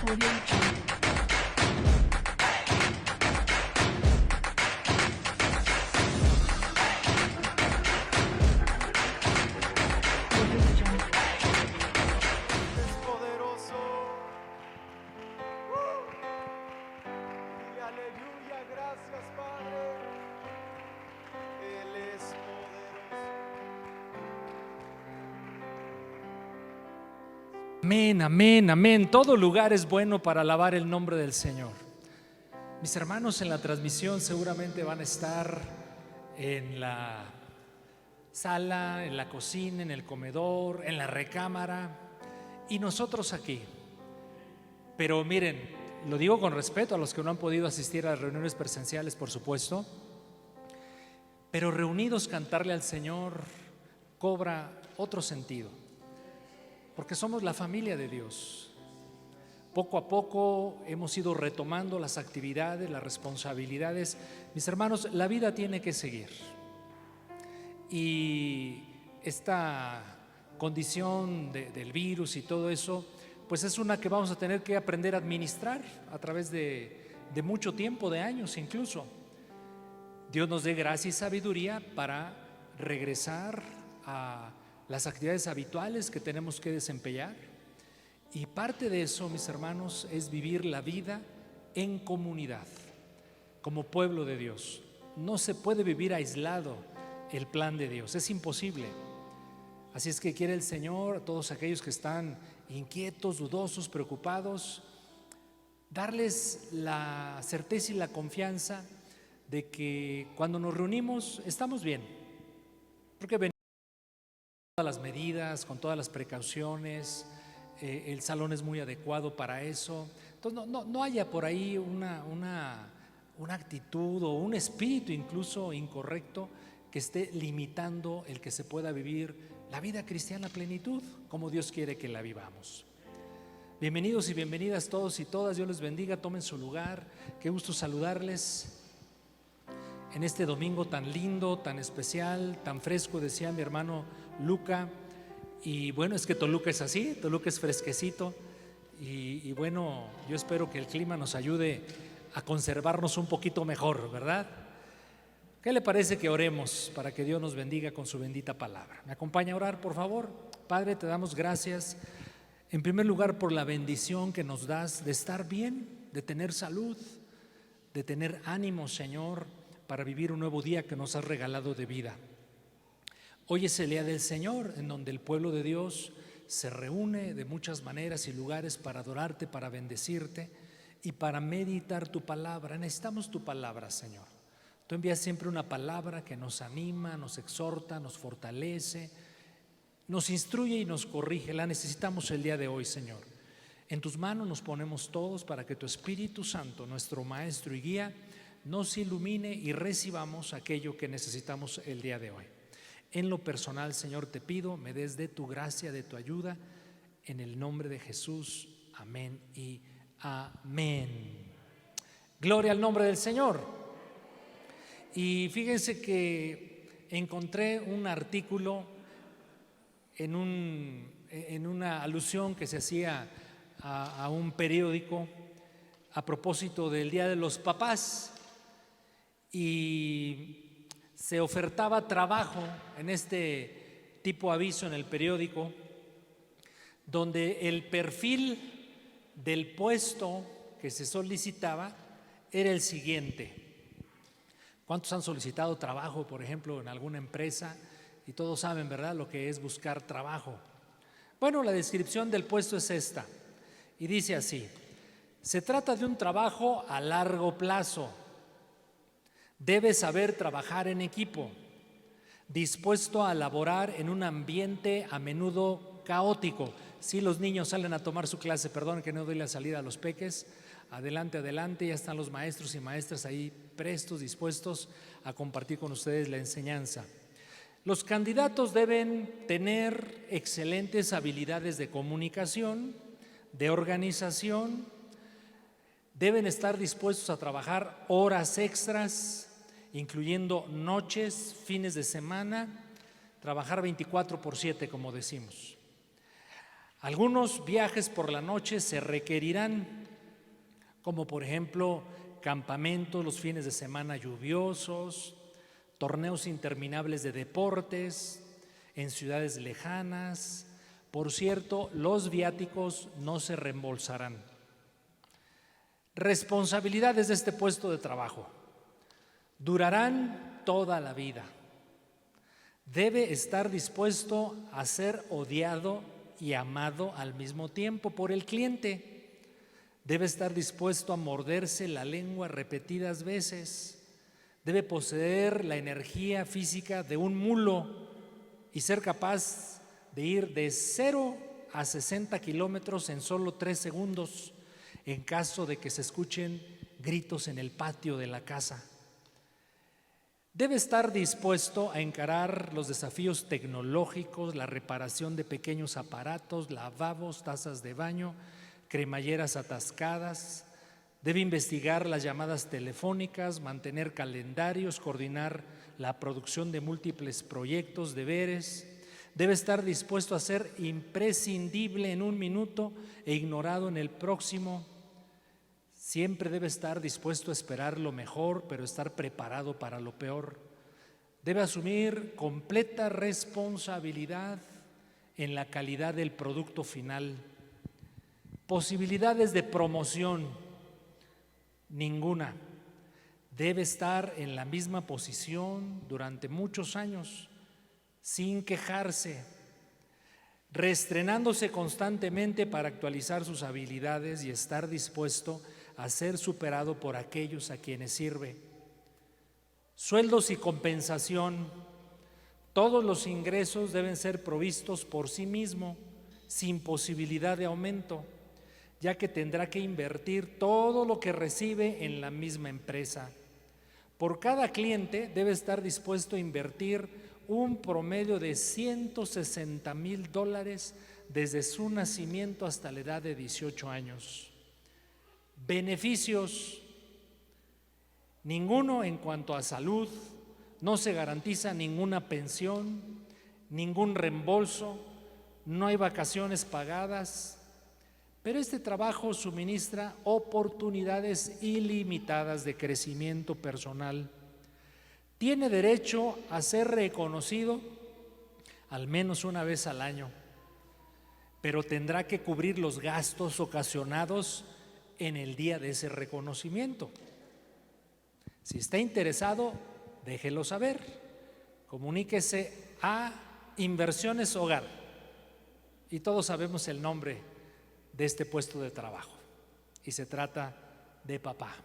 Audio Jungle. Audio Jungle. Es poderoso. Dile aleluya, gracias Padre. Él es poderoso. Amén, amén, amén. Todo lugar es bueno para alabar el nombre del Señor. Mis hermanos en la transmisión seguramente van a estar en la sala, en la cocina, en el comedor, en la recámara y nosotros aquí. Pero miren, lo digo con respeto a los que no han podido asistir a las reuniones presenciales, por supuesto, pero reunidos cantarle al Señor cobra otro sentido, porque somos la familia de Dios. Poco a poco hemos ido retomando las actividades, las responsabilidades. Mis hermanos, la vida tiene que seguir. Y esta condición del virus y todo eso, pues es una que vamos a tener que aprender a administrar a través de mucho tiempo, de años incluso. Dios nos dé gracia y sabiduría para regresar a las actividades habituales que tenemos que desempeñar. Y parte de eso, mis hermanos, es vivir la vida en comunidad, como pueblo de Dios. No se puede vivir aislado el plan de Dios, es imposible. Así es que quiere el Señor a todos aquellos que están inquietos, dudosos, preocupados, darles la certeza y la confianza de que cuando nos reunimos estamos bien, porque venimos con todas las medidas, con todas las precauciones. El salón es muy adecuado para eso. Entonces no haya por ahí una actitud o un espíritu incluso incorrecto que esté limitando el que se pueda vivir la vida cristiana a plenitud como Dios quiere que la vivamos. Bienvenidos y bienvenidas todos y todas. Dios les bendiga, tomen su lugar. Qué gusto saludarles en este domingo tan lindo, tan especial, tan fresco, decía mi hermano Luca. Y bueno, es que Toluca es así, Toluca es fresquecito y bueno, yo espero que el clima nos ayude a conservarnos un poquito mejor, ¿verdad? ¿Qué le parece que oremos para que Dios nos bendiga con su bendita palabra? ¿Me acompaña a orar, por favor? Padre, te damos gracias en primer lugar por la bendición que nos das de estar bien, de tener salud, de tener ánimo, Señor, para vivir un nuevo día que nos has regalado de vida. Hoy es el día del Señor, en donde el pueblo de Dios se reúne de muchas maneras y lugares para adorarte, para bendecirte y para meditar tu palabra. Necesitamos tu palabra, Señor. Tú envías siempre una palabra que nos anima, nos exhorta, nos fortalece, nos instruye y nos corrige. La necesitamos el día de hoy, Señor. En tus manos nos ponemos todos para que tu Espíritu Santo, nuestro Maestro y Guía, nos ilumine y recibamos aquello que necesitamos el día de hoy. En lo personal, Señor, te pido, me des de tu gracia, de tu ayuda, en el nombre de Jesús. Amén y amén. Gloria al nombre del Señor. Y fíjense que encontré un artículo en una alusión que se hacía a un periódico a propósito del Día de los Papás, y se ofertaba trabajo en este tipo aviso en el periódico, donde el perfil del puesto que se solicitaba era el siguiente. ¿Cuántos han solicitado trabajo, por ejemplo, en alguna empresa? Y todos saben, ¿verdad?, lo que es buscar trabajo. Bueno, la descripción del puesto es esta, y dice así: se trata de un trabajo a largo plazo. Debe saber trabajar en equipo, dispuesto a laborar en un ambiente a menudo caótico. Si los niños salen a tomar su clase, perdón que no doy la salida a los peques, adelante, adelante, ya están los maestros y maestras ahí prestos, dispuestos a compartir con ustedes la enseñanza. Los candidatos deben tener excelentes habilidades de comunicación, de organización, deben estar dispuestos a trabajar horas extras, incluyendo noches, fines de semana, trabajar 24/7, como decimos. Algunos viajes por la noche se requerirán, como por ejemplo campamentos los fines de semana lluviosos, torneos interminables de deportes en ciudades lejanas. Por cierto, los viáticos no se reembolsarán. Responsabilidades de este puesto de trabajo durarán toda la vida. Debe estar dispuesto a ser odiado y amado al mismo tiempo por el cliente. Debe estar dispuesto a morderse la lengua repetidas veces. Debe poseer la energía física de un mulo y ser capaz de ir de 0 a 60 kilómetros en solo 3 segundos en caso de que se escuchen gritos en el patio de la casa. Debe estar dispuesto a encarar los desafíos tecnológicos, la reparación de pequeños aparatos, lavabos, tazas de baño, cremalleras atascadas. Debe investigar las llamadas telefónicas, mantener calendarios, coordinar la producción de múltiples proyectos, deberes. Debe estar dispuesto a ser imprescindible en un minuto e ignorado en el próximo. Siempre debe estar dispuesto a esperar lo mejor, pero estar preparado para lo peor. Debe asumir completa responsabilidad en la calidad del producto final. Posibilidades de promoción, ninguna. Debe estar en la misma posición durante muchos años, sin quejarse, reestrenándose constantemente para actualizar sus habilidades y estar dispuesto a ser superado por aquellos a quienes sirve. Sueldos y compensación. Todos los ingresos deben ser provistos por sí mismo, sin posibilidad de aumento, ya que tendrá que invertir todo lo que recibe en la misma empresa. Por cada cliente debe estar dispuesto a invertir un promedio de $160,000 desde su nacimiento hasta la edad de 18 años. Beneficios, ninguno en cuanto a salud, no se garantiza ninguna pensión, ningún reembolso, no hay vacaciones pagadas, pero este trabajo suministra oportunidades ilimitadas de crecimiento personal. Tiene derecho a ser reconocido al menos una vez al año, pero tendrá que cubrir los gastos ocasionados en el día de ese reconocimiento. Si está interesado, déjelo saber. Comuníquese a Inversiones Hogar y todos sabemos el nombre de este puesto de trabajo y se trata de papá.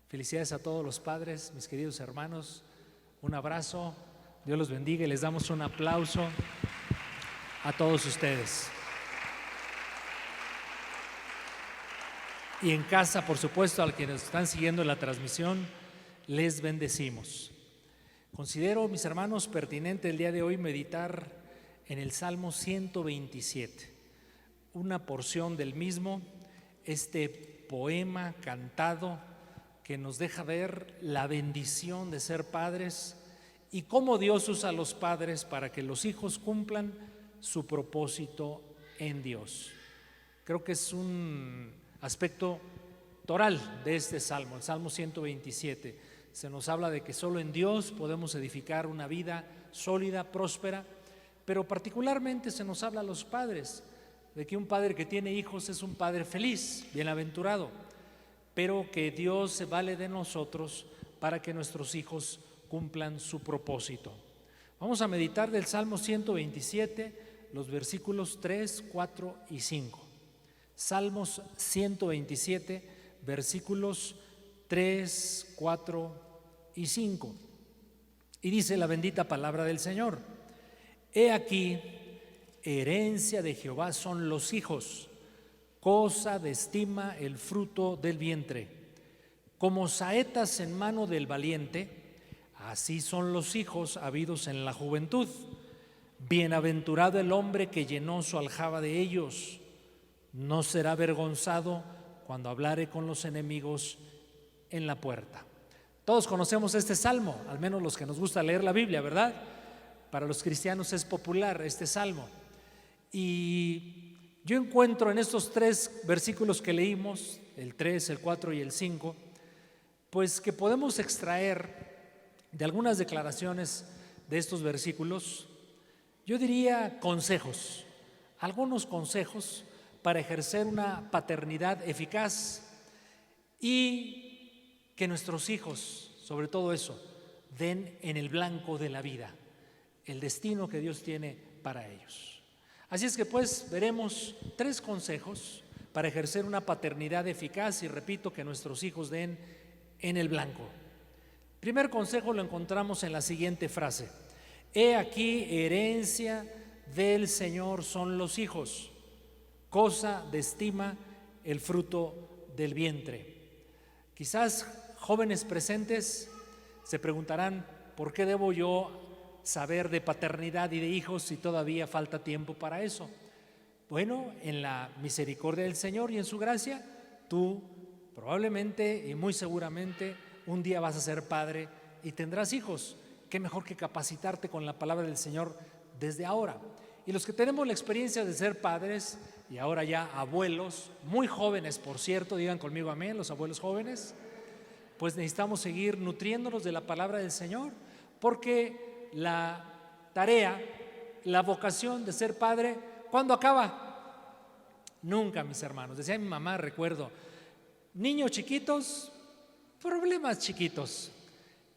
Felicidades a todos los padres, mis queridos hermanos, un abrazo, Dios los bendiga y les damos un aplauso a todos ustedes. Y en casa, por supuesto, a quienes están siguiendo la transmisión, les bendecimos. Considero, mis hermanos, pertinente el día de hoy meditar en el Salmo 127, una porción del mismo, este poema cantado que nos deja ver la bendición de ser padres y cómo Dios usa a los padres para que los hijos cumplan su propósito en Dios. Creo que es un aspecto toral de este salmo, el Salmo 127. Se nos habla de que solo en Dios podemos edificar una vida sólida, próspera, pero particularmente se nos habla a los padres, de que un padre que tiene hijos es un padre feliz, bienaventurado, pero que Dios se vale de nosotros para que nuestros hijos cumplan su propósito. Vamos a meditar del Salmo 127, los versículos 3, 4 y 5. Salmos 127, versículos 3, 4 y 5. Y dice la bendita palabra del Señor: He aquí, herencia de Jehová son los hijos, cosa de estima el fruto del vientre. Como saetas en mano del valiente, así son los hijos habidos en la juventud. Bienaventurado el hombre que llenó su aljaba de ellos. No será avergonzado cuando hablare con los enemigos en la puerta. Todos conocemos este salmo, al menos los que nos gusta leer la Biblia, ¿verdad? Para los cristianos es popular este salmo. Y Yo encuentro en estos 3 versículos que leímos, el 3, el 4 y el 5, pues que podemos extraer de algunas declaraciones de estos versículos, yo diría consejos, algunos consejos para ejercer una paternidad eficaz y que nuestros hijos, sobre todo eso, den en el blanco de la vida el destino que Dios tiene para ellos. Así es que pues veremos 3 consejos para ejercer una paternidad eficaz y repito, que nuestros hijos den en el blanco. Primer consejo lo encontramos en la siguiente frase: he aquí herencia del Señor son los hijos, cosa de estima el fruto del vientre. Quizás jóvenes presentes se preguntarán, ¿por qué debo yo saber de paternidad y de hijos si todavía falta tiempo para eso? Bueno, en la misericordia del Señor y en su gracia, tú probablemente y muy seguramente un día vas a ser padre y tendrás hijos. Qué mejor que capacitarte con la palabra del Señor desde ahora. Y los que tenemos la experiencia de ser padres y ahora ya abuelos, muy jóvenes por cierto, digan conmigo amén, los abuelos jóvenes, pues necesitamos seguir nutriéndonos de la palabra del Señor, porque la tarea, la vocación de ser padre, ¿cuándo acaba? Nunca, mis hermanos. Decía mi mamá, recuerdo, niños chiquitos, problemas chiquitos.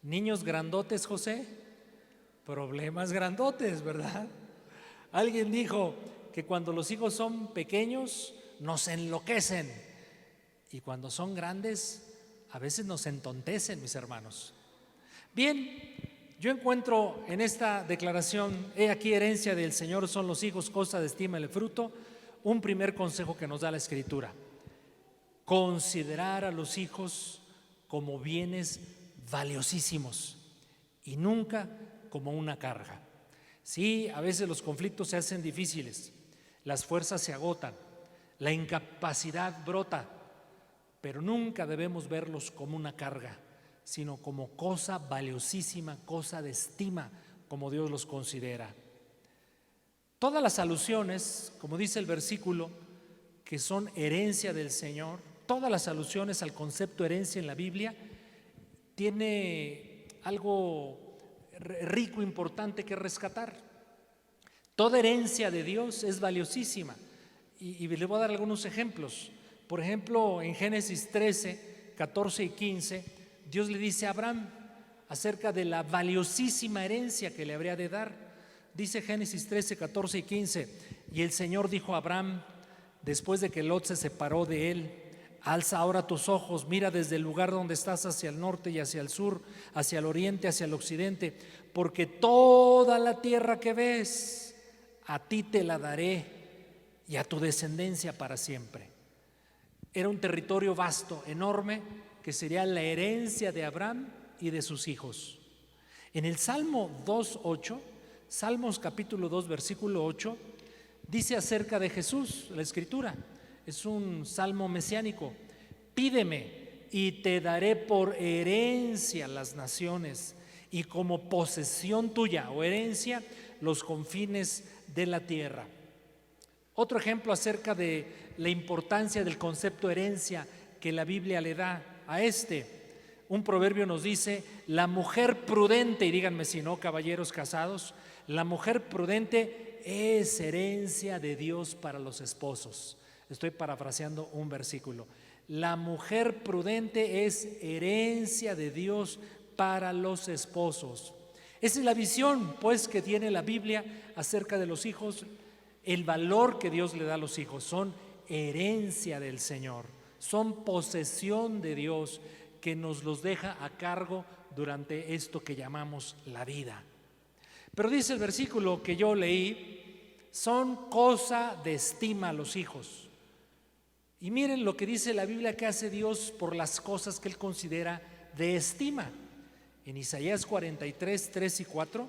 Niños grandotes, José, problemas grandotes, ¿verdad? Alguien dijo que cuando los hijos son pequeños nos enloquecen y cuando son grandes a veces nos entontecen, mis hermanos. Bien, yo encuentro en esta declaración, he aquí herencia del Señor son los hijos, cosa de estima el fruto, un primer consejo que nos da la Escritura: considerar a los hijos como bienes valiosísimos y nunca como una carga. Sí, a veces los conflictos se hacen difíciles, las fuerzas se agotan, la incapacidad brota, pero nunca debemos verlos como una carga, sino como cosa valiosísima, cosa de estima, como Dios los considera. Todas las alusiones, como dice el versículo, que son herencia del Señor, todas las alusiones al concepto herencia en la Biblia, tiene algo rico, importante que rescatar. Toda herencia de Dios es valiosísima y le voy a dar algunos ejemplos. Por ejemplo, en Génesis 13, 14 y 15, Dios le dice a Abraham acerca de la valiosísima herencia que le habría de dar. Dice Génesis 13, 14 y 15, y el Señor dijo a Abraham, después de que Lot se separó de él: alza ahora tus ojos, mira desde el lugar donde estás hacia el norte y hacia el sur, hacia el oriente, hacia el occidente, porque toda la tierra que ves, a ti te la daré y a tu descendencia para siempre. Era un territorio vasto, enorme, que sería la herencia de Abraham y de sus hijos. En el Salmo 2:8, Salmos capítulo 2, versículo 8, dice acerca de Jesús, la Escritura, es un salmo mesiánico: pídeme y te daré por herencia las naciones y como posesión tuya o herencia los confines de la tierra. Otro ejemplo acerca de la importancia del concepto herencia que la Biblia le da a un proverbio nos dice: la mujer prudente, y díganme si no, caballeros casados, la mujer prudente es herencia de Dios para los esposos. Estoy parafraseando un versículo. La mujer prudente es herencia de Dios para los esposos. Esa es la visión, pues, que tiene la Biblia acerca de los hijos, el valor que Dios le da a los hijos. Son herencia del Señor, son posesión de Dios que nos los deja a cargo durante esto que llamamos la vida. Pero dice el versículo que yo leí, son cosa de estima los hijos. Y miren lo que dice la Biblia que hace Dios por las cosas que Él considera de estima. En Isaías 43, 3 y 4,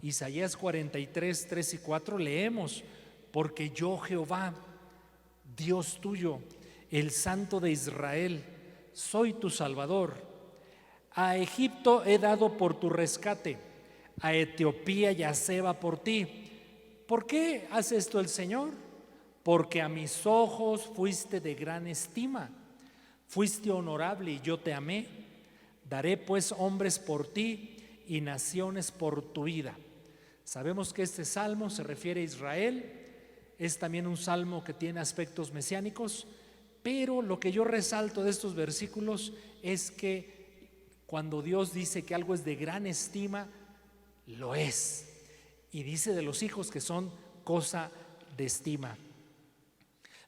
Isaías 43, 3 y 4 leemos: porque yo Jehová, Dios tuyo, el Santo de Israel, soy tu Salvador. A Egipto he dado por tu rescate, a Etiopía y a Seba por ti. ¿Por qué hace esto el Señor? porque a mis ojos fuiste de gran estima, fuiste honorable y yo te amé. Daré pues hombres por ti y naciones por tu vida. Sabemos que este salmo se refiere a Israel, es también un salmo que tiene aspectos mesiánicos, pero lo que yo resalto de estos versículos es que cuando Dios dice que algo es de gran estima, lo es. Y dice de los hijos que son cosa de estima.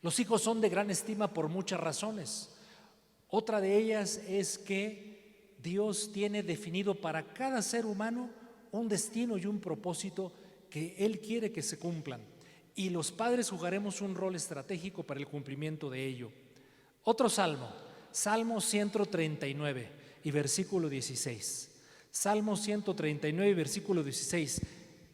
Los hijos son de gran estima por muchas razones. Otra de ellas es que Dios tiene definido para cada ser humano un destino y un propósito que Él quiere que se cumplan. Y los padres jugaremos un rol estratégico para el cumplimiento de ello. Otro salmo, Salmo 139 y versículo 16. Salmo 139 y versículo 16.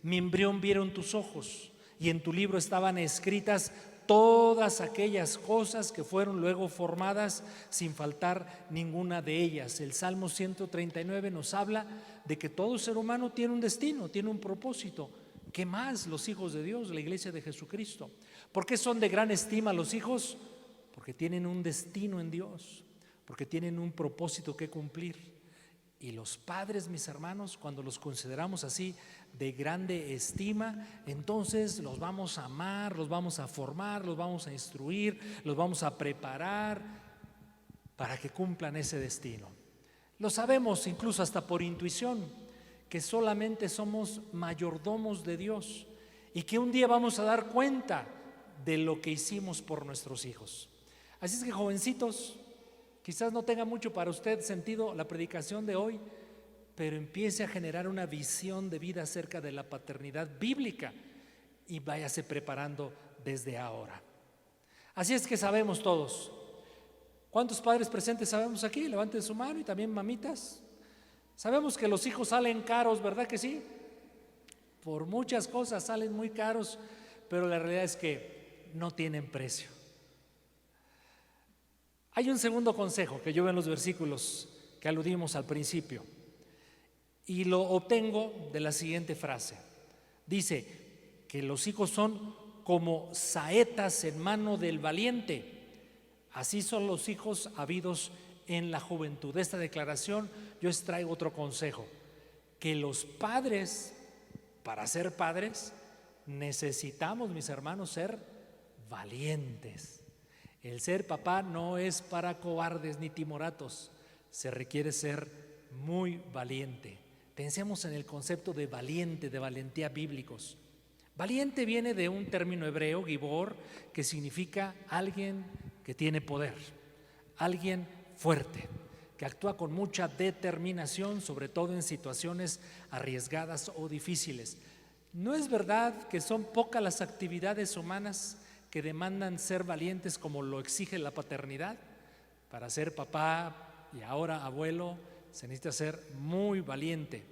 Mi embrión vieron tus ojos y en tu libro estaban escritas todas aquellas cosas que fueron luego formadas sin faltar ninguna de ellas. El Salmo 139 nos habla de que todo ser humano tiene un destino, tiene un propósito. ¿Qué más los hijos de Dios, la iglesia de Jesucristo? ¿Por qué son de gran estima los hijos? Porque tienen un destino en Dios, porque tienen un propósito que cumplir. Y los padres, mis hermanos, cuando los consideramos así de grande estima, entonces los vamos a amar, los vamos a formar, los vamos a instruir, los vamos a preparar para que cumplan ese destino. Lo sabemos incluso hasta por intuición, que solamente somos mayordomos de Dios y que un día vamos a dar cuenta de lo que hicimos por nuestros hijos. Así es que, jovencitos, quizás no tenga mucho para usted sentido la predicación de hoy, pero empiece a generar una visión de vida acerca de la paternidad bíblica y váyase preparando desde ahora. Así es que sabemos todos. ¿Cuántos padres presentes sabemos aquí? Levanten su mano, y también mamitas. Sabemos que los hijos salen caros, ¿verdad que sí? Por muchas cosas salen muy caros, pero la realidad es que no tienen precio. Hay un segundo consejo que yo veo en los versículos que aludimos al principio y lo obtengo de la siguiente frase. Dice que los hijos son como saetas en mano del valiente. Así son los hijos habidos en la juventud. De esta declaración yo extraigo otro consejo, que los padres, para ser padres, necesitamos, mis hermanos, ser valientes. El ser papá no es para cobardes ni timoratos, se requiere ser muy valiente. Pensemos en el concepto de valiente, de valentía bíblicos. Valiente viene de un término hebreo, gibor, que significa alguien que tiene poder, alguien fuerte, que actúa con mucha determinación, sobre todo en situaciones arriesgadas o difíciles. ¿No es verdad que son pocas las actividades humanas que demandan ser valientes como lo exige la paternidad? Para ser papá y ahora abuelo se necesita ser muy valiente.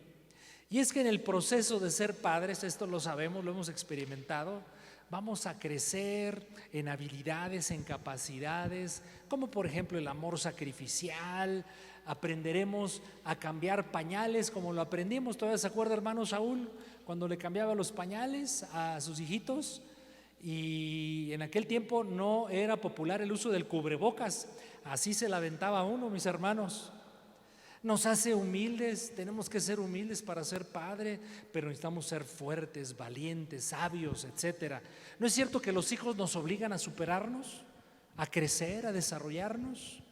Y es que en el proceso de ser padres, esto lo sabemos, lo hemos experimentado, vamos a crecer en habilidades, en capacidades, como por ejemplo el amor sacrificial. Aprenderemos a cambiar pañales como lo aprendimos. ¿Todavía se acuerda, hermano Saúl, cuando le cambiaba los pañales a sus hijitos? Y en aquel tiempo no era popular el uso del cubrebocas, así se la aventaba uno, mis hermanos. Nos hace humildes, tenemos que ser humildes para ser padre, pero necesitamos ser fuertes, valientes, sabios, etcétera. ¿No es cierto que los hijos nos obligan a superarnos, a crecer, a desarrollarnos?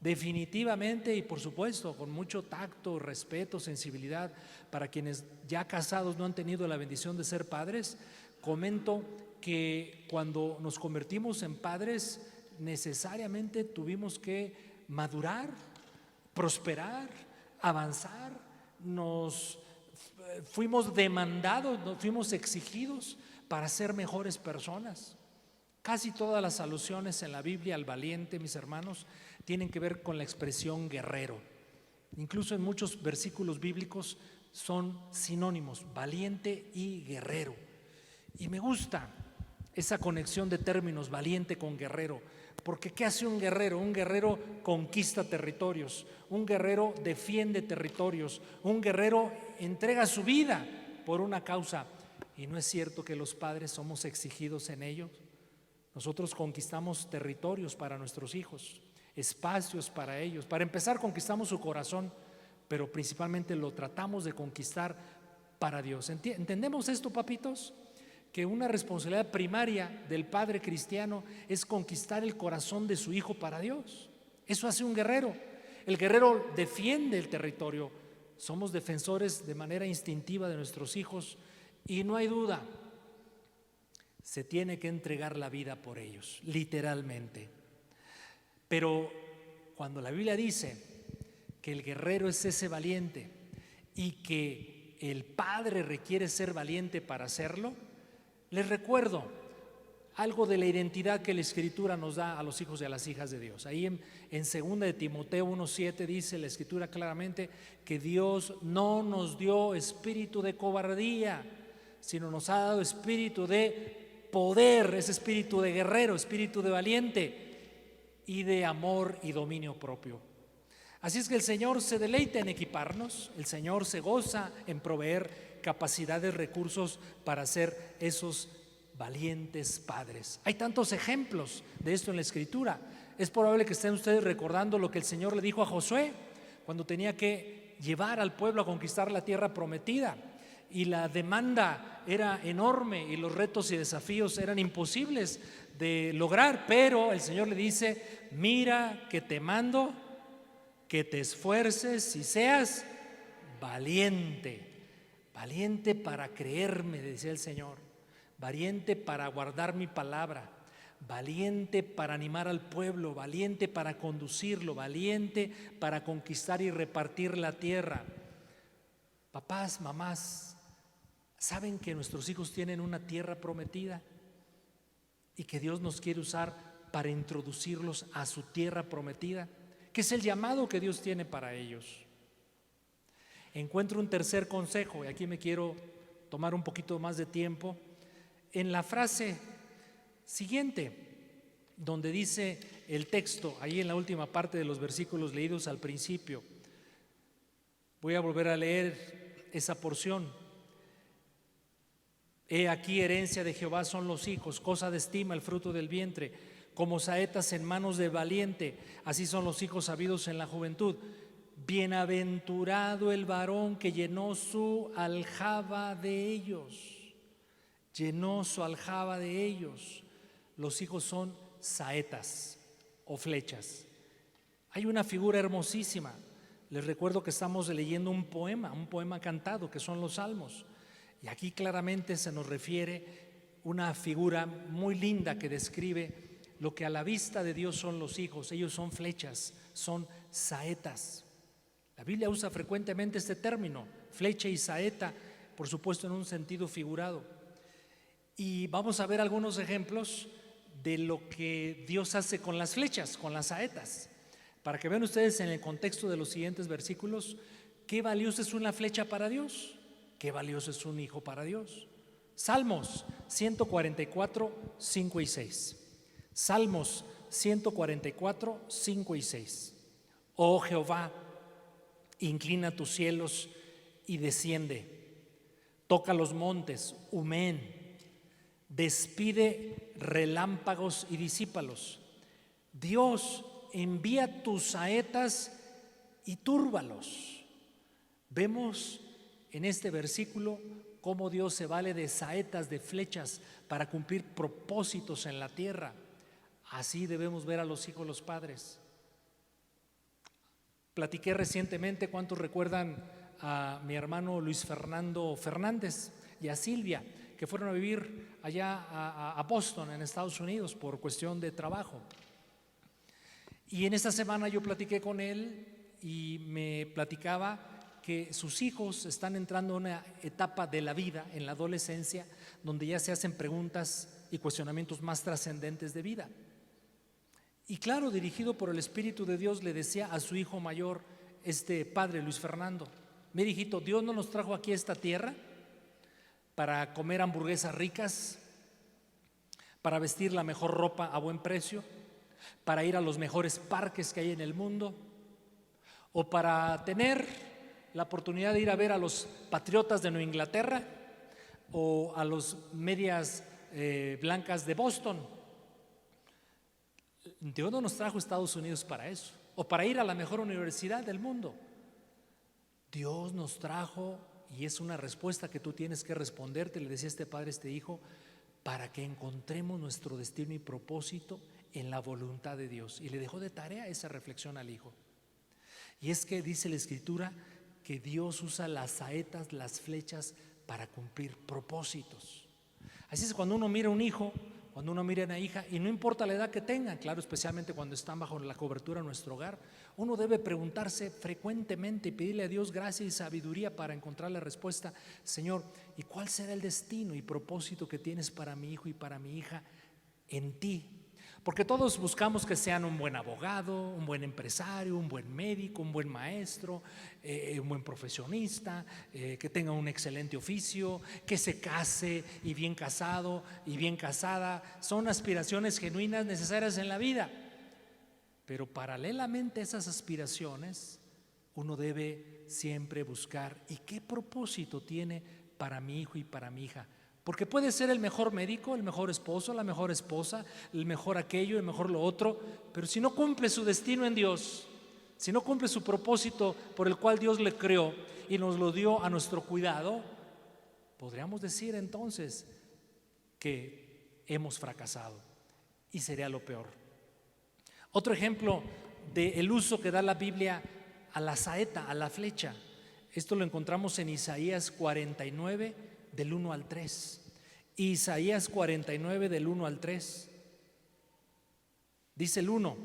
Definitivamente, y por supuesto con mucho tacto, respeto, sensibilidad para quienes ya casados no han tenido la bendición de ser padres. Comento que cuando nos convertimos en padres necesariamente tuvimos que madurar, prosperar, avanzar, nos fuimos demandados, nos fuimos exigidos para ser mejores personas. Casi todas las alusiones en la Biblia al valiente, mis hermanos, tienen que ver con la expresión guerrero. Incluso en muchos versículos bíblicos son sinónimos, valiente y guerrero. Y me gusta esa conexión de términos, valiente con guerrero, porque ¿qué hace un guerrero? Un guerrero conquista territorios, un guerrero defiende territorios, un guerrero entrega su vida por una causa. ¿Y no es cierto que los padres somos exigidos en ello? Nosotros conquistamos territorios para nuestros hijos, espacios para ellos. Para empezar, conquistamos su corazón, pero principalmente lo tratamos de conquistar para Dios. ¿Entendemos esto, papitos? Que una responsabilidad primaria del padre cristiano es conquistar el corazón de su hijo para Dios. Eso hace un guerrero. El guerrero defiende el territorio. Somos defensores de manera instintiva de nuestros hijos y no hay duda, se tiene que entregar la vida por ellos, literalmente. Pero cuando la Biblia dice que el guerrero es ese valiente y que el padre requiere ser valiente para hacerlo, les recuerdo algo de la identidad que la Escritura nos da a los hijos y a las hijas de Dios. Ahí en 2 de Timoteo 1:7 dice la Escritura claramente que Dios no nos dio espíritu de cobardía, sino nos ha dado espíritu de poder, ese espíritu de guerrero, espíritu de valiente y de amor y dominio propio. Así es que el Señor se deleita en equiparnos, el Señor se goza en proveer capacidades, recursos para ser esos valientes padres. Hay tantos ejemplos de esto en la Escritura. Es probable que estén ustedes recordando lo que el Señor le dijo a Josué cuando tenía que llevar al pueblo a conquistar la tierra prometida. Y la demanda era enorme y los retos y desafíos eran imposibles de lograr, pero el Señor le dice: mira que te mando que te esfuerces y seas valiente. Valiente para creerme, decía el Señor, valiente para guardar mi palabra, valiente para animar al pueblo, valiente para conducirlo, valiente para conquistar y repartir la tierra. Papás, mamás, ¿saben que nuestros hijos tienen una tierra prometida y que Dios nos quiere usar para introducirlos a su tierra prometida? ¿Qué es el llamado que Dios tiene para ellos? Encuentro un tercer consejo, y aquí me quiero tomar un poquito más de tiempo, en la frase siguiente, donde dice el texto, ahí en la última parte de los versículos leídos al principio. Voy a volver a leer esa porción. He aquí, herencia de Jehová son los hijos, cosa de estima el fruto del vientre, como saetas en manos de valiente, así son los hijos sabidos en la juventud. Bienaventurado el varón que llenó su aljaba de ellos. Llenó su aljaba de ellos. Los hijos son saetas o flechas. Hay una figura hermosísima. Les recuerdo que estamos leyendo un poema cantado, que son los Salmos. Y aquí claramente se nos refiere una figura muy linda que describe lo que a la vista de Dios son los hijos. Ellos son flechas, son saetas. La Biblia usa frecuentemente este término, flecha y saeta, por supuesto en un sentido figurado. Y vamos a ver algunos ejemplos de lo que Dios hace con las flechas, con las saetas, para que vean ustedes en el contexto de los siguientes versículos qué valiosa es una flecha para Dios, qué valioso es un hijo para Dios. Salmos 144, 5 y 6. Salmos 144, 5 y 6. Oh Jehová, inclina tus cielos y desciende. Toca los montes, humeen. Despide relámpagos y disípalos. Dios, envía tus saetas y túrbalos. Vemos en este versículo cómo Dios se vale de saetas, de flechas, para cumplir propósitos en la tierra. Así debemos ver a los hijos, los padres. Platiqué recientemente, ¿cuántos recuerdan a mi hermano Luis Fernando Fernández y a Silvia, que fueron a vivir allá a Boston, en Estados Unidos, por cuestión de trabajo? Y en esta semana yo platiqué con él y me platicaba que sus hijos están entrando en una etapa de la vida, en la adolescencia, donde ya se hacen preguntas y cuestionamientos más trascendentes de vida. Y claro, dirigido por el Espíritu de Dios, le decía a su hijo mayor, este padre Luis Fernando: mira, hijito, Dios no nos trajo aquí a esta tierra para comer hamburguesas ricas, para vestir la mejor ropa a buen precio, para ir a los mejores parques que hay en el mundo, o para tener la oportunidad de ir a ver a los Patriotas de Nueva Inglaterra o a los Medias Blancas de Boston. Dios no nos trajo a Estados Unidos para eso, o para ir a la mejor universidad del mundo. Dios nos trajo, y es una respuesta que tú tienes que responderte, le decía este padre, este hijo, para que encontremos nuestro destino y propósito en la voluntad de Dios. Y le dejó de tarea esa reflexión al hijo. Y es que dice la Escritura que Dios usa las saetas, las flechas, para cumplir propósitos. Así es, cuando uno mira a un hijo, cuando uno mira a una hija, y no importa la edad que tengan, claro, especialmente cuando están bajo la cobertura de nuestro hogar, uno debe preguntarse frecuentemente y pedirle a Dios gracia y sabiduría para encontrar la respuesta. Señor, ¿y cuál será el destino y propósito que tienes para mi hijo y para mi hija en ti? Porque todos buscamos que sean un buen abogado, un buen empresario, un buen médico, un buen maestro, un buen profesionista, que tenga un excelente oficio, que se case y bien casado y bien casada. Son aspiraciones genuinas necesarias en la vida. Pero paralelamente a esas aspiraciones, uno debe siempre buscar ¿y qué propósito tiene para mi hijo y para mi hija? Porque puede ser el mejor médico, el mejor esposo, la mejor esposa, el mejor aquello, el mejor lo otro, pero si no cumple su destino en Dios, si no cumple su propósito por el cual Dios le creó y nos lo dio a nuestro cuidado, podríamos decir entonces que hemos fracasado y sería lo peor. Otro ejemplo del uso que da la Biblia a la saeta, a la flecha, esto lo encontramos en Isaías 49, del 1 al 3. Isaías 49 del 1 al 3. Dice el 1: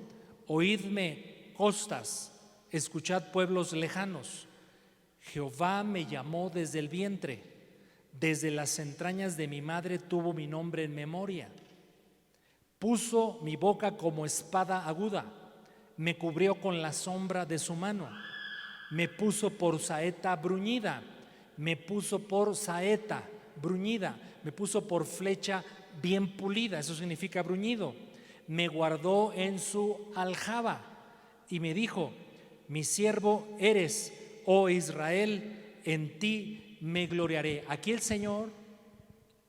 oídme costas, escuchad pueblos lejanos. Jehová me llamó desde el vientre, desde las entrañas de mi madre tuvo mi nombre en memoria. Puso mi boca como espada aguda, me cubrió con la sombra de su mano, me puso por saeta bruñida, me puso por saeta bruñida, me puso por flecha bien pulida, eso significa bruñido, me guardó en su aljaba y me dijo: mi siervo eres, oh Israel, en ti me gloriaré. Aquí el Señor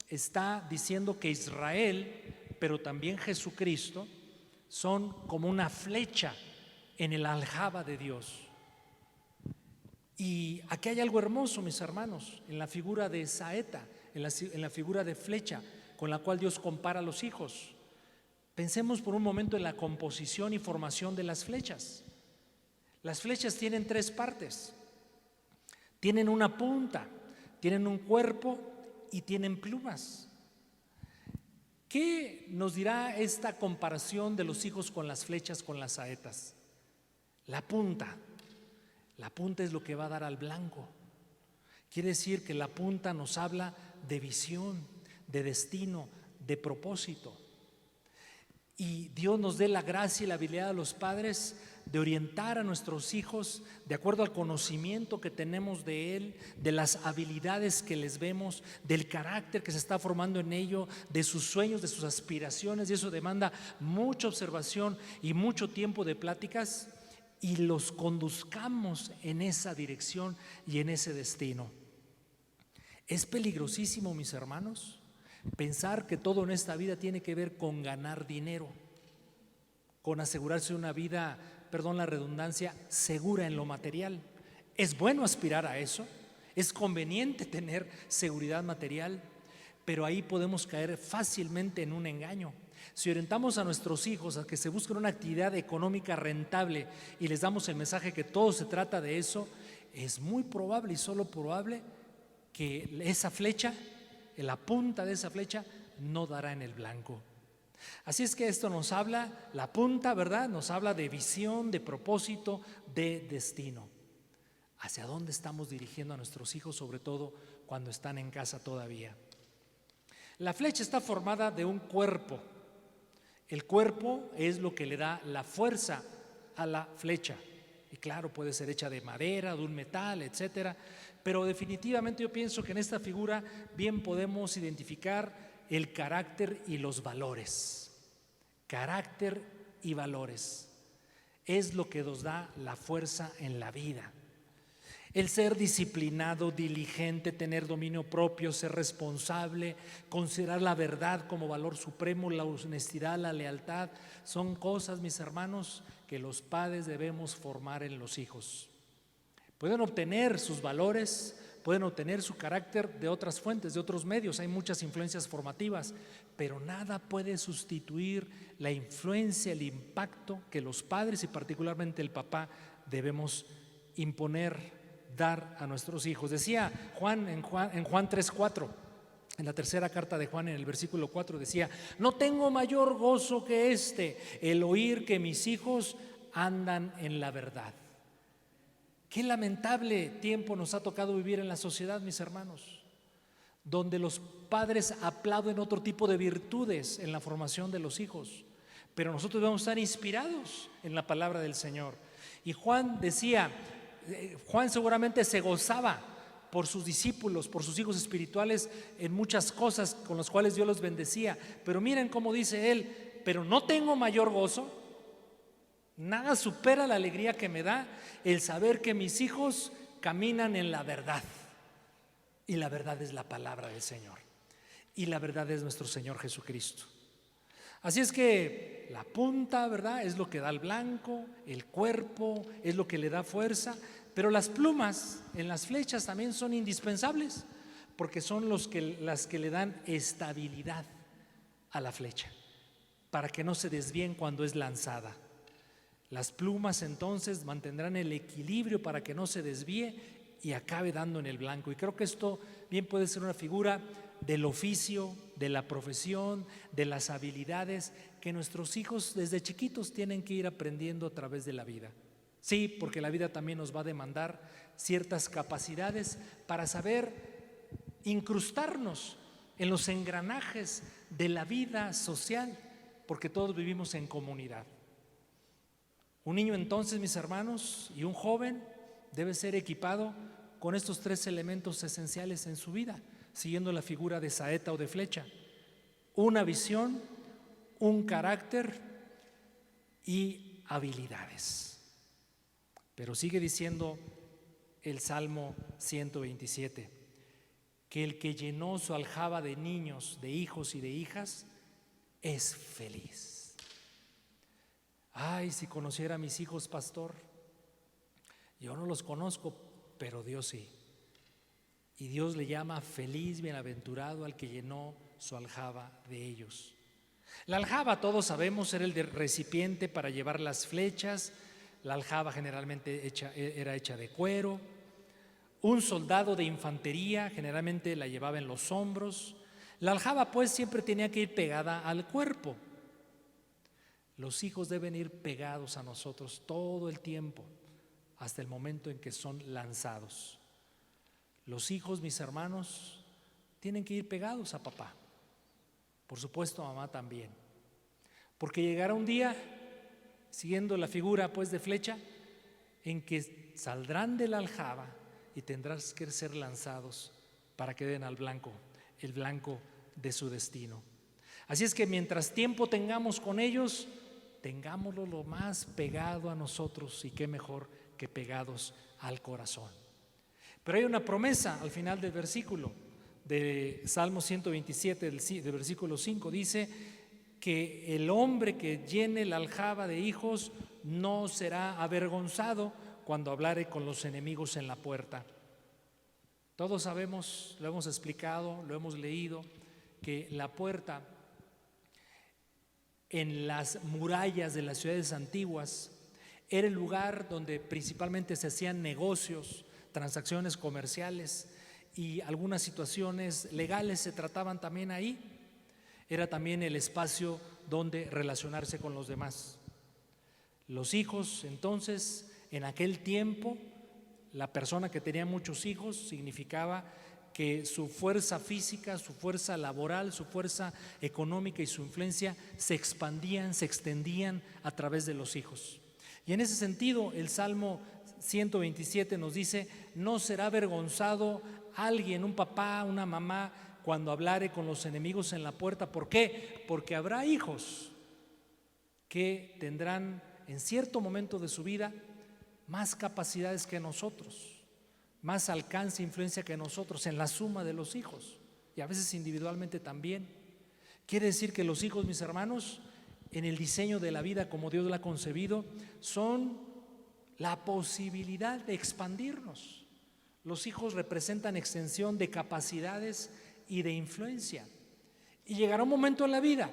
está diciendo que Israel, pero también Jesucristo, son como una flecha en el aljaba de Dios. Y aquí hay algo hermoso, mis hermanos, en la figura de saeta, en la figura de flecha, con la cual Dios compara a los hijos. Pensemos por un momento en la composición y formación de las flechas. Las flechas tienen tres partes. Tienen una punta, tienen un cuerpo y tienen plumas. ¿Qué nos dirá esta comparación de los hijos con las flechas, con las saetas? La punta. La punta es lo que va a dar al blanco. Quiere decir que la punta nos habla de visión, de destino, de propósito. Y Dios nos dé la gracia y la habilidad a los padres de orientar a nuestros hijos de acuerdo al conocimiento que tenemos de Él, de las habilidades que les vemos, del carácter que se está formando en ello, de sus sueños, de sus aspiraciones, y eso demanda mucha observación y mucho tiempo de pláticas, y los conduzcamos en esa dirección y en ese destino. Es peligrosísimo, mis hermanos, pensar que todo en esta vida tiene que ver con ganar dinero, con asegurarse una vida, perdón la redundancia, segura en lo material. Es bueno aspirar a eso, es conveniente tener seguridad material, pero ahí podemos caer fácilmente en un engaño. Si orientamos a nuestros hijos a que se busquen una actividad económica rentable y les damos el mensaje que todo se trata de eso, es muy probable y solo probable que esa flecha, la punta de esa flecha, no dará en el blanco. Así es que esto nos habla, la punta, ¿verdad? Nos habla de visión, de propósito, de destino. ¿Hacia dónde estamos dirigiendo a nuestros hijos, sobre todo cuando están en casa todavía? La flecha está formada de un cuerpo. El cuerpo es lo que le da la fuerza a la flecha. Y claro, puede ser hecha de madera, de un metal, etcétera. Pero definitivamente yo pienso que en esta figura bien podemos identificar el carácter y los valores. Carácter y valores es lo que nos da la fuerza en la vida. El ser disciplinado, diligente, tener dominio propio, ser responsable, considerar la verdad como valor supremo, la honestidad, la lealtad, son cosas, mis hermanos, que los padres debemos formar en los hijos. Pueden obtener sus valores, pueden obtener su carácter de otras fuentes, de otros medios, hay muchas influencias formativas, pero nada puede sustituir la influencia, el impacto que los padres y particularmente el papá debemos imponer, dar a nuestros hijos. Decía Juan en Juan 3:4, en la tercera carta de Juan, en el versículo 4, decía: no tengo mayor gozo que el oír que mis hijos andan en la verdad. Qué lamentable tiempo nos ha tocado vivir en la sociedad, mis hermanos, donde los padres aplauden otro tipo de virtudes en la formación de los hijos, pero nosotros debemos estar inspirados en la palabra del Señor. Y Juan decía, Juan seguramente se gozaba por sus discípulos, por sus hijos espirituales, en muchas cosas con las cuales Dios los bendecía, pero miren cómo dice él: pero no tengo mayor gozo, nada supera la alegría que me da el saber que mis hijos caminan en la verdad, y la verdad es la palabra del Señor, y la verdad es nuestro Señor Jesucristo. Así es que la punta, ¿verdad?, es lo que da el blanco, el cuerpo es lo que le da fuerza, pero las plumas en las flechas también son indispensables, porque son las que le dan estabilidad a la flecha, para que no se desvíen cuando es lanzada. Las plumas entonces mantendrán el equilibrio para que no se desvíe y acabe dando en el blanco. Y creo que esto bien puede ser una figura del oficio, de la profesión, de las habilidades que nuestros hijos desde chiquitos tienen que ir aprendiendo a través de la vida. Sí, porque la vida también nos va a demandar ciertas capacidades para saber incrustarnos en los engranajes de la vida social, porque todos vivimos en comunidad. Un niño entonces, mis hermanos, y un joven debe ser equipado con estos tres elementos esenciales en su vida, siguiendo la figura de saeta o de flecha: una visión, un carácter y habilidades. Pero sigue diciendo el Salmo 127, que el que llenó su aljaba de niños, de hijos y de hijas, es feliz. Ay, si conociera a mis hijos, pastor. Yo no los conozco, pero Dios sí. Y Dios le llama feliz, bienaventurado al que llenó su aljaba de ellos. La aljaba, todos sabemos, era el recipiente para llevar las flechas. La aljaba generalmente era hecha de cuero. Un soldado de infantería generalmente la llevaba en los hombros. La aljaba pues siempre tenía que ir pegada al cuerpo. Los hijos deben ir pegados a nosotros todo el tiempo, hasta el momento en que son lanzados. Los hijos, mis hermanos, tienen que ir pegados a papá. Por supuesto, a mamá también. Porque llegará un día, siguiendo la figura pues de flecha, en que saldrán de la aljaba y tendrán que ser lanzados para que den al blanco, el blanco de su destino. Así es que mientras tiempo tengamos con ellos, tengámoslo lo más pegado a nosotros, y qué mejor que pegados al corazón. Pero hay una promesa al final del versículo de Salmo 127, del versículo 5, dice que el hombre que llene la aljaba de hijos no será avergonzado cuando hablare con los enemigos en la puerta. Todos sabemos, lo hemos explicado, lo hemos leído, que la puerta en las murallas de las ciudades antiguas era el lugar donde principalmente se hacían negocios, transacciones comerciales, y algunas situaciones legales se trataban también ahí. Era también el espacio donde relacionarse con los demás. Los hijos, entonces, en aquel tiempo, la persona que tenía muchos hijos significaba que su fuerza física, su fuerza laboral, su fuerza económica y su influencia se expandían, se extendían a través de los hijos. Y en ese sentido, el Salmo 127 nos dice: no será avergonzado alguien, un papá, una mamá, cuando hablare con los enemigos en la puerta. ¿Por qué? Porque habrá hijos que tendrán en cierto momento de su vida más capacidades que nosotros, más alcance e influencia que nosotros en la suma de los hijos, y a veces individualmente también. Quiere decir que los hijos, mis hermanos, en el diseño de la vida como Dios la ha concebido, son la posibilidad de expandirnos. Los hijos representan extensión de capacidades y de influencia. Y llegará un momento en la vida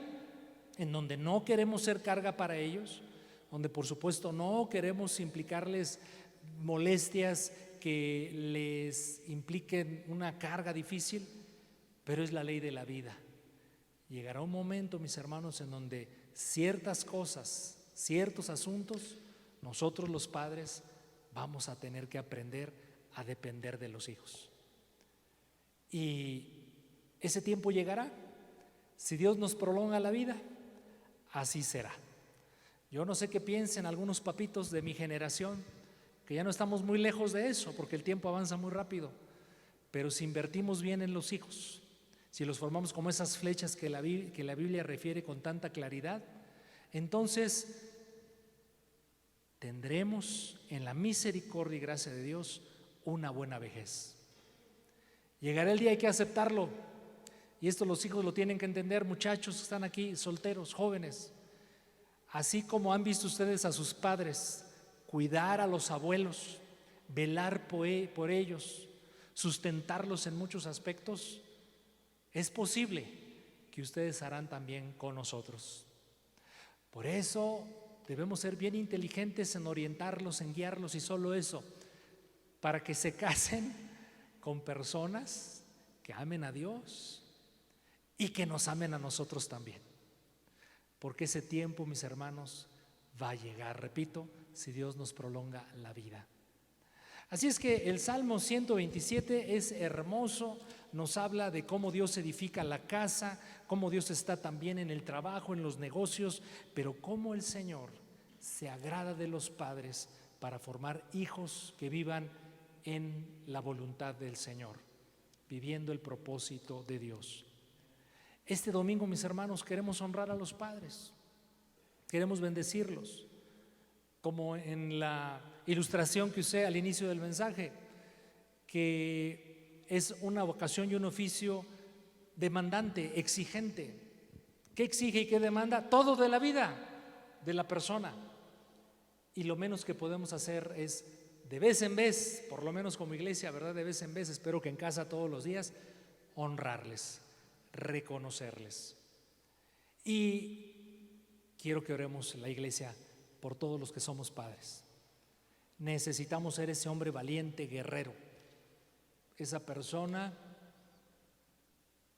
en donde no queremos ser carga para ellos, donde por supuesto no queremos implicarles molestias que les impliquen una carga difícil, pero es la ley de la vida. Llegará un momento, mis hermanos, en donde ciertas cosas, ciertos asuntos, nosotros los padres vamos a tener que aprender a depender de los hijos. Y ese tiempo llegará. Si Dios nos prolonga la vida, así será. Yo no sé qué piensen algunos papitos de mi generación, que ya no estamos muy lejos de eso, porque el tiempo avanza muy rápido, pero si invertimos bien en los hijos, si los formamos como esas flechas que la Biblia refiere con tanta claridad, entonces tendremos en la misericordia y gracia de Dios una buena vejez. Llegará el día, hay que aceptarlo, y esto los hijos lo tienen que entender, muchachos que están aquí, solteros, jóvenes. Así como han visto ustedes a sus padres cuidar a los abuelos, velar por ellos, sustentarlos en muchos aspectos, es posible que ustedes harán también con nosotros. Por eso debemos ser bien inteligentes en orientarlos, en guiarlos, y solo eso, para que se casen con personas que amen a Dios y que nos amen a nosotros también. Porque ese tiempo, mis hermanos, va a llegar, repito, si Dios nos prolonga la vida. Así es que el Salmo 127 es hermoso, nos habla de cómo Dios edifica la casa, cómo Dios está también en el trabajo, en los negocios, pero cómo el Señor se agrada de los padres para formar hijos que vivan en la voluntad del Señor, viviendo el propósito de Dios. Este domingo, mis hermanos, queremos honrar a los padres, queremos bendecirlos, como en la ilustración que usé al inicio del mensaje, que es una vocación y un oficio demandante, exigente. ¿Qué exige y qué demanda? Todo de la vida de la persona. Y lo menos que podemos hacer es, de vez en vez, por lo menos como iglesia, ¿verdad? De vez en vez, espero que en casa todos los días, honrarles, reconocerles. Y quiero que oremos en la iglesia por todos los que somos padres. Necesitamos ser ese hombre valiente, guerrero, esa persona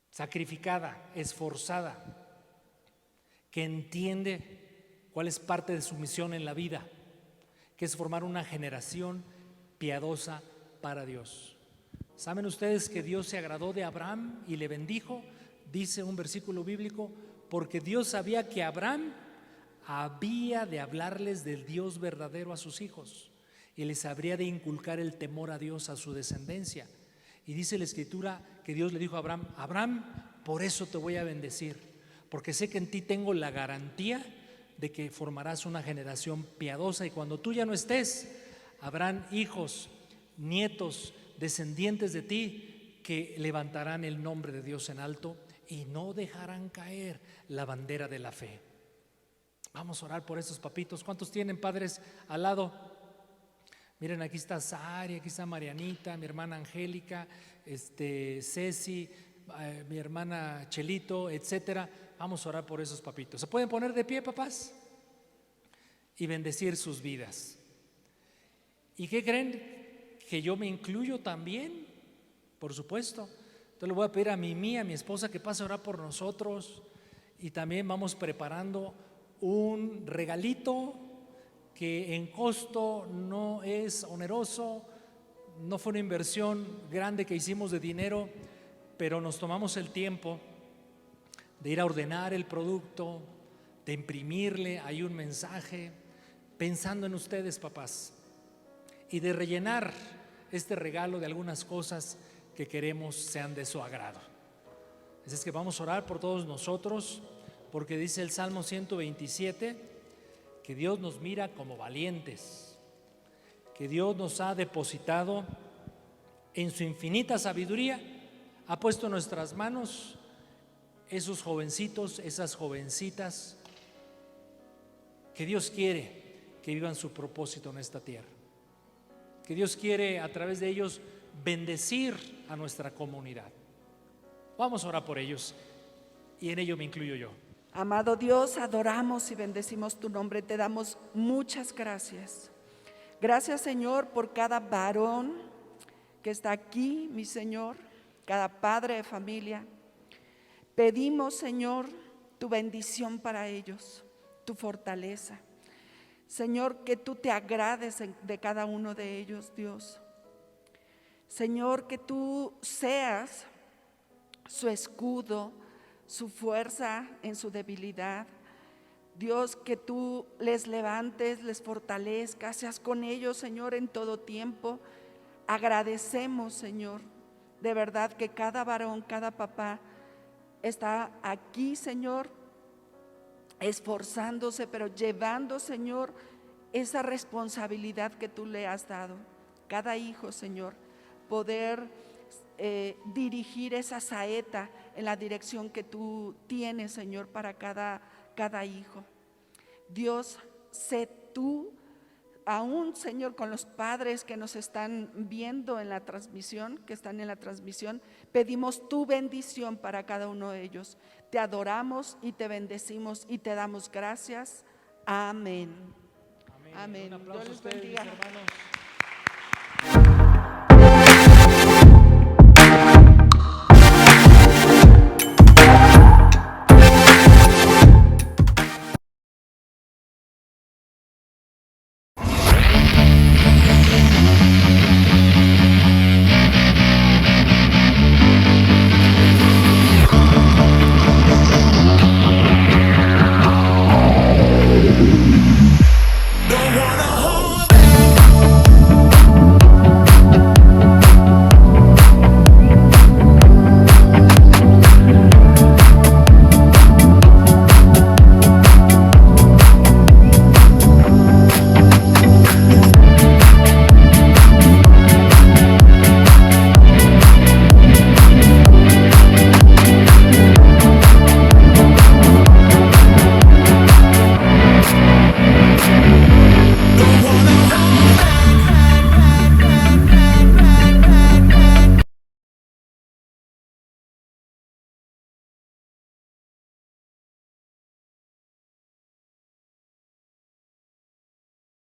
sacrificada, esforzada, que entiende cuál es parte de su misión en la vida, que es formar una generación piadosa para Dios. ¿Saben ustedes que Dios se agradó de Abraham y le bendijo? Dice un versículo bíblico, porque Dios sabía que Abraham había de hablarles del Dios verdadero a sus hijos y les habría de inculcar el temor a Dios a su descendencia. Y dice la Escritura que Dios le dijo a Abraham: Abraham, por eso te voy a bendecir, porque sé que en ti tengo la garantía de que formarás una generación piadosa, y cuando tú ya no estés, habrán hijos, nietos, descendientes de ti que levantarán el nombre de Dios en alto y no dejarán caer la bandera de la fe. Vamos a orar por estos papitos. ¿Cuántos tienen padres al lado? Miren, aquí está Sari, aquí está Marianita, mi hermana Angélica, Ceci, mi hermana Chelito, etcétera. Vamos a orar por esos papitos. ¿Se pueden poner de pie, papás? Y bendecir sus vidas. ¿Y qué creen? Que yo me incluyo también, por supuesto. Entonces le voy a pedir a Mimi, a mi esposa, que pase a orar por nosotros, y también vamos preparando un regalito que en costo no es oneroso, no fue una inversión grande que hicimos de dinero, pero nos tomamos el tiempo de ir a ordenar el producto, de imprimirle ahí un mensaje, pensando en ustedes, papás, y de rellenar este regalo de algunas cosas que queremos sean de su agrado. Así es que vamos a orar por todos nosotros, porque dice el Salmo 127 que Dios nos mira como valientes, que Dios nos ha depositado en su infinita sabiduría, ha puesto en nuestras manos esos jovencitos, esas jovencitas que Dios quiere que vivan su propósito en esta tierra, que Dios quiere a través de ellos bendecir a nuestra comunidad. Vamos a orar por ellos y en ello me incluyo yo. Amado Dios, adoramos y bendecimos tu nombre, te damos muchas gracias. Gracias, Señor, por cada varón que está aquí, mi Señor, cada padre de familia. Pedimos, Señor, tu bendición para ellos, tu fortaleza. Señor, que tú te agrades de cada uno de ellos, Dios. Señor, que tú seas su escudo, su fuerza en su debilidad. Dios, que tú les levantes, les fortalezcas, seas con ellos, Señor, en todo tiempo. Agradecemos, Señor, de verdad que cada varón, cada papá está aquí, Señor, esforzándose, pero llevando, Señor, esa responsabilidad que tú le has dado. Cada hijo, Señor, poder dirigir esa saeta en la dirección que tú tienes, Señor, para cada hijo. Dios, sé tú, aún, Señor, con los padres que nos están viendo en la transmisión, que están en la transmisión, pedimos tu bendición para cada uno de ellos. Te adoramos y te bendecimos y te damos gracias. Amén. Amén. Amén. Un aplauso a Dios les ustedes, mis bendiga. hermanos.